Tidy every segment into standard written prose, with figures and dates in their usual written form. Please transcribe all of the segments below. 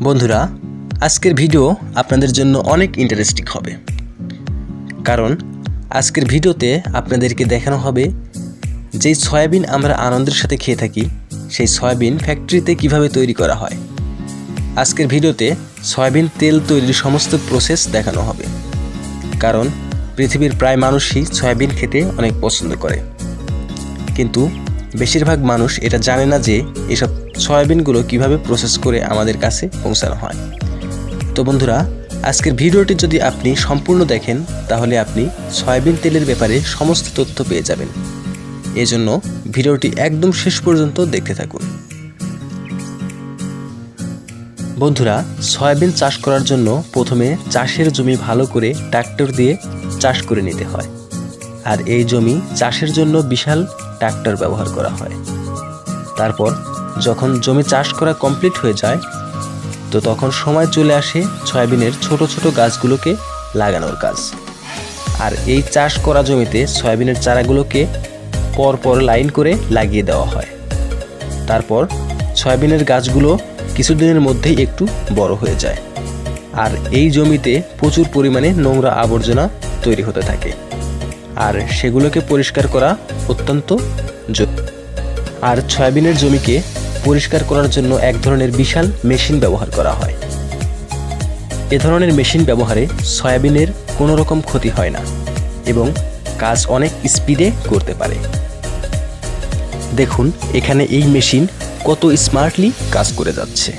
বন্ধুরা, আজকের ভিডিও আপনাদের জন্য অনেক ইন্টারেস্টিং হবে, কারণ আজকের ভিডিওতে আপনাদেরকে দেখানো হবে যেই সয়াবিন আমরা আনন্দের সাথে খেয়ে থাকি সেই সয়াবিন ফ্যাক্টরিতে কিভাবে তৈরি করা হয়। আজকের ভিডিওতে সয়াবিন তেল তৈরির সমস্ত প্রসেস দেখানো হবে, কারণ পৃথিবীর প্রায় মানুষই সয়াবিন খেতে অনেক পছন্দ করে, কিন্তু বেশিরভাগ মানুষ এটা জানে না যে এসব সয়াবিনগুলো কিভাবে প্রসেস করে আমাদের কাছে পৌঁছানো হয়। তো বন্ধুরা, আজকের ভিডিওটি যদি আপনি সম্পূর্ণ দেখেন তাহলে আপনি সয়াবিন তেলের ব্যাপারে সমস্ত তথ্য পেয়ে যাবেন। এজন্য ভিডিওটি একদম শেষ পর্যন্ত দেখতে থাকুন। বন্ধুরা, সয়াবিন চাষ করার জন্য প্রথমে চাষের জমি ভালো করে ট্রাক্টর দিয়ে চাষ করে নিতে হয়, আর এই জমি চাষের জন্য বিশাল ট্রাক্টর ব্যবহার করা হয়। তারপর যখন জমি চাষ করা কমপ্লিট হয়ে যায় তো তখন সময় চলে আসে সয়াবিনের ছোট ছোট গাছগুলোকে লাগানোর কাজ। আর এই চাষ করা জমিতে সয়াবিনের চারাগুলোকে পরপর লাইন করে লাগিয়ে দেওয়া হয়। তারপর সয়াবিনের গাছগুলো কিছুদিনের মধ্যেই একটু বড় হয়ে যায়, আর এই জমিতে প্রচুর পরিমাণে নোংরা আবর্জনা তৈরি হতে থাকে, আর সেগুলোকে পরিষ্কার করা অত্যন্ত জরুরি। আর সয়াবিনের জমিকে পরিষ্কার করার জন্য এক ধরনের বিশাল মেশিন ব্যবহার করা হয়। এ ধরনের মেশিন ব্যবহারে সয়াবিনের কোনো রকম ক্ষতি হয় না এবং কাজ অনেক স্পিডে করতে পারে। দেখুন এখানে এই মেশিন কত স্মার্টলি কাজ করে যাচ্ছে।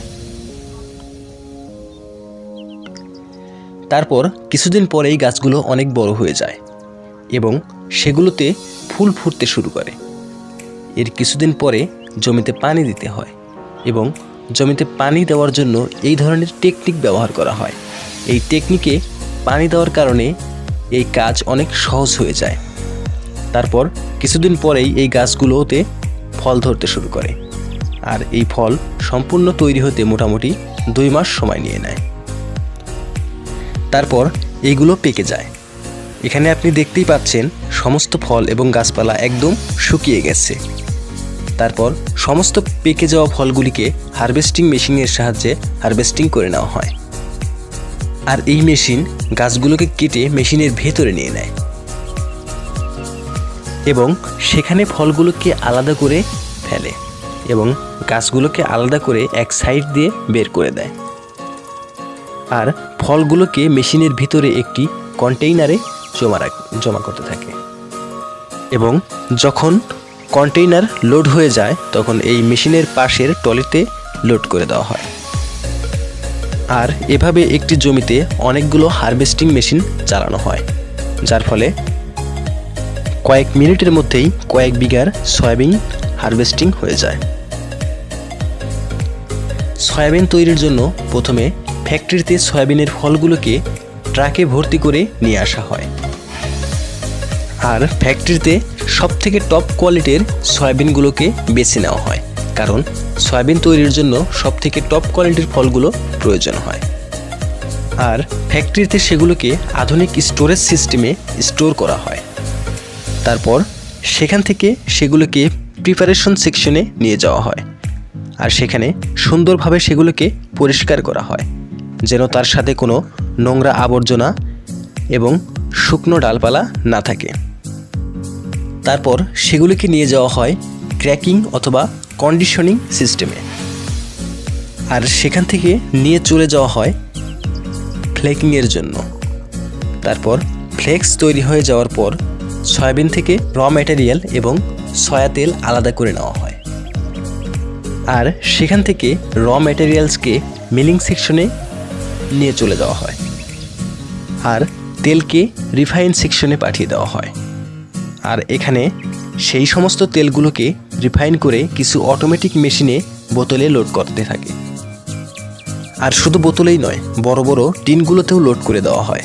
তারপর কিছুদিন পরেই গাছগুলো অনেক বড় হয়ে যায় এবং সেগুলোতে ফুল ফুটতে শুরু করে। এর কিছুদিন পরে জমিতে পানি দিতে হয় এবং জমিতে পানি দেওয়ার জন্য এই ধরনের টেকনিক ব্যবহার করা হয়। এই টেকনিকে পানি দেওয়ার কারণে এই কাজ অনেক সহজ হয়ে যায়। তারপর কিছুদিন পরেই এই গাছগুলোতে ফল ধরতে শুরু করে, আর এই ফল সম্পূর্ণ তৈরি হতে মোটামুটি 2 মাস সময় নিয়ে নেয়। তারপর এইগুলো পেকে যায়। এখানে আপনি দেখতেই পাচ্ছেন সমস্ত ফল এবং গাছপালা একদম শুকিয়ে গেছে। তারপর সমস্ত পেকে যাওয়া ফলগুলিকে হারভেস্টিং মেশিনের সাহায্যে হারভেস্টিং করে নেওয়া হয়, আর এই মেশিন গাছগুলোকে কেটে মেশিনের ভেতরে নিয়ে নেয় এবং সেখানে ফলগুলোকে আলাদা করে ফেলে এবং গাছগুলোকে আলাদা করে এক সাইড দিয়ে বের করে দেয়। আর ফলগুলোকে মেশিনের ভিতরে একটি কন্টেইনারে জমা করতে থাকে এবং যখন কন্টেইনার লোড হয়ে যায় তখন এই মেশিনের পাশের ট্রলিতে লোড করে দেওয়া হয়। আর এভাবে একটি জমিতে অনেকগুলো হারভেস্টিং মেশিন চালানো হয়, যার ফলে কয়েক মিনিটের মধ্যেই কয়েক বিঘার সয়াবিন হারভেস্টিং হয়ে যায়। সয়াবিন তৈরির জন্য প্রথমে ফ্যাক্টরিতে সয়াবিনের ফলগুলোকে ট্রাকে ভর্তি করে নিয়ে আসা হয়, আর ফ্যাক্টরিতে সবথেকে টপ কোয়ালিটির সয়াবিনগুলোকে বেছে নেওয়া হয়, কারণ সয়াবিন তৈরির জন্য সবথেকে টপ কোয়ালিটির ফলগুলো প্রয়োজন হয়। আর ফ্যাক্টরিতে সেগুলোকে আধুনিক স্টোরেজ সিস্টেমে স্টোর করা হয়। তারপর সেখান থেকে সেগুলোকে প্রিপারেশন সেকশনে নিয়ে যাওয়া হয়, আর সেখানে সুন্দরভাবে সেগুলোকে পরিষ্কার করা হয় যেন তার সাথে কোনো নোংরা আবর্জনা এবং শুকনো ডালপালা না থাকে। তারপর সেগুলিকে নিয়ে যাওয়া হয় ক্র্যাকিং অথবা কন্ডিশনিং সিস্টেমে, আর সেখান থেকে নিয়ে চলে যাওয়া হয় ফ্লেকিংয়ের জন্য। তারপর ফ্লেক্স তৈরি হয়ে যাওয়ার পর সয়াবিন থেকে র ম্যাটেরিয়াল এবং সয়া তেল আলাদা করে নেওয়া হয়, আর সেখান থেকে র ম্যাটেরিয়ালসকে মিলিং সেকশনে নিয়ে চলে যাওয়া হয়, আর তেলকে রিফাইন সেকশনে পাঠিয়ে দেওয়া হয়। আর এখানে সেই সমস্ত তেলগুলোকে রিফাইন করে কিছু অটোমেটিক মেশিনে বোতলে লোড করতে থাকে। আর শুধু বোতলেই নয়, বড় বড় টিনগুলোতেও লোড করে দেওয়া হয়,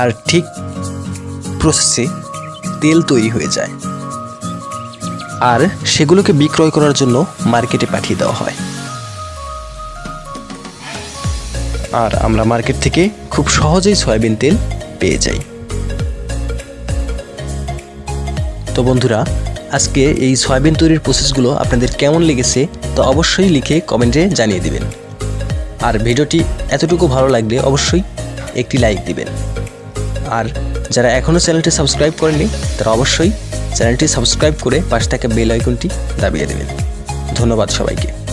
আর ঠিক প্রসেসে তেল তৈরি হয়ে যায়, আর সেগুলোকে বিক্রয় করার জন্য মার্কেটে পাঠিয়ে দেওয়া হয়। আর আমরা মার্কেট থেকে খুব সহজেই সয়াবিন তেল পেয়ে যাই। তো বন্ধুরা, আজকে এই সয়াবিন তৈরির প্রসেসগুলো আপনাদের কেমন লেগেছে তা অবশ্যই লিখে কমেন্টে জানিয়ে দিবেন। আর ভিডিওটি এতটুকু ভালো লাগলে অবশ্যই একটি লাইক দিবেন। আর যারা এখনও চ্যানেলটি সাবস্ক্রাইব করেননি তারা অবশ্যই চ্যানেলটি সাবস্ক্রাইব করে পাশে থাকা বেল আইকনটি দাবিয়ে দেবেন। ধন্যবাদ সবাইকে।